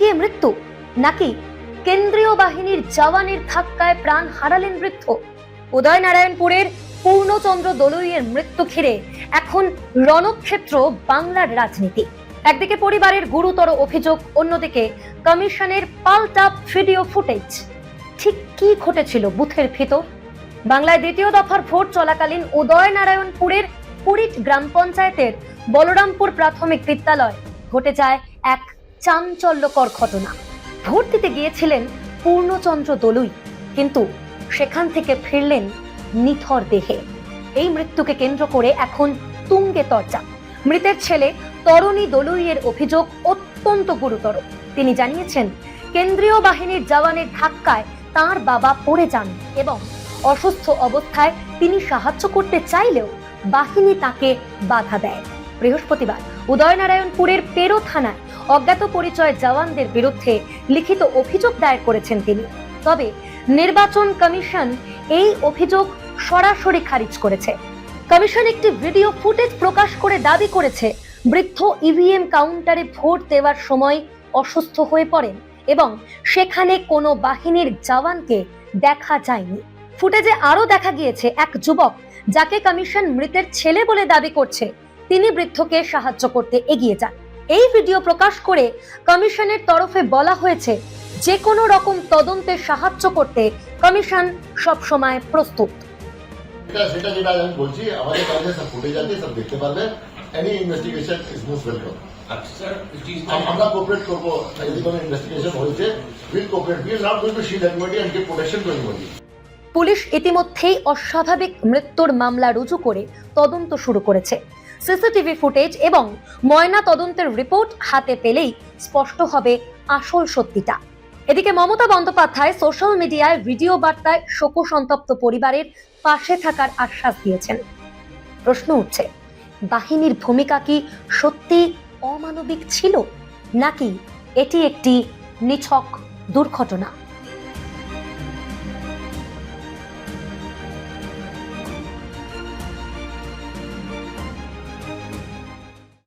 গিয়ে মৃত্যু, নাকি কেন্দ্রীয় বাহিনীর জওয়ানের ধাক্কায় প্রাণ হারালেন বৃদ্ধ? উদয়নারায়ণপুরের পূর্ণচন্দ্র দলুইয়ের মৃত্যু ঘিরে এখন রণক্ষেত্র বাংলার রাজনীতি। একদিকে পরিবারের গুরুতর অভিযোগ, অন্যদিকে কমিশনের পাল্টা ভিডিও ফুটেজ। ঠিক কি ঘটেছিল বুথের ভিতর? বাংলায় দ্বিতীয় দফার ভোট চলাকালীন উদয়নারায়ণপুরের কুড়িট গ্রাম পঞ্চায়েতের বলরামপুর প্রাথমিক বিদ্যালয় ঘটে যায় এক চাঞ্চল্যকর ঘটনা। ভোট দিতে গিয়েছিলেন পূর্ণচন্দ্র দলুই, কিন্তু সেখান থেকে ফিরলেন নিথর দেহে। এই মৃত্যুকে কেন্দ্র করে এখন তুঙ্গে তর্জা। মৃতের ছেলে তরণী দলুইয়ের অভিযোগ অত্যন্ত গুরুতর। তিনি জানিয়েছেন, কেন্দ্রীয় বাহিনীর জওয়ানের ধাক্কায় তার বাবা পড়ে যান এবং অসুস্থ অবস্থায় তিনি সাহায্য করতে চাইলেও বাহিনী তাকে বাধা দেয়। বৃহস্পতিবার উদয়নারায়ণপুরের পেরো থানায় অজ্ঞাত পরিচয় জওয়ানদের বিরুদ্ধে লিখিত অভিযোগ দায়ের করেছেন তিনি। তবে নির্বাচন কমিশন এই অভিযোগ সরাসরি খারিজ করেছে। কমিশন একটি ভিডিও ফুটেজ প্রকাশ করে দাবি করেছে, বৃদ্ধ ইভিএম কাউন্টারে ভোট দেওয়ার সময় অসুস্থ হয়ে পড়েন এবং সেখানে কোনো বাহিনীর জওয়ানকে দেখা যায়নি। ফুটেজে আরো দেখা গিয়েছে এক যুবক, যাকে কমিশন মৃতের ছেলে বলে দাবি করছে, তিনি বৃদ্ধকে সাহায্য করতে এগিয়ে যান। এই ভিডিও প্রকাশ করে কমিশনের তরফে বলা হয়েছে, যে কোনো রকম তদন্তে সাহায্য করতে কমিশন সবসময় প্রস্তুত। সেটা যেটা আমি বলছি, আমাদের কাছে সব ফুটেজ আছে, সব দেখতে পারবেন। Any investigation is most welcome. আমরা কোঅপারেট করবো, যদি কোনো ইনভেস্টিগেশন হয়েছে will cooperate. We are not going to shield anybody and give protection to anybody. Police ইতিমধ্যেই অস্বাভাবিক মৃত্যুর মামলা রুজু করে তদন্ত শুরু করেছে। সিসিটিভি ফুটেজ এবং ময়না তদন্তের রিপোর্ট হাতে পেলেই স্পষ্ট হবে আসল সত্যিটা। এদিকে মমতা বন্দ্যোপাধ্যায় সোশ্যাল মিডিয়ায় ভিডিও বার্তায় শোকসন্তপ্ত পরিবারের পাশে থাকার আশ্বাস দিয়েছেন। প্রশ্ন উঠছে, বাহিনীর ভূমিকা কি সত্যি অমানবিক ছিল, নাকি এটি একটি নিছক দুর্ঘটনা?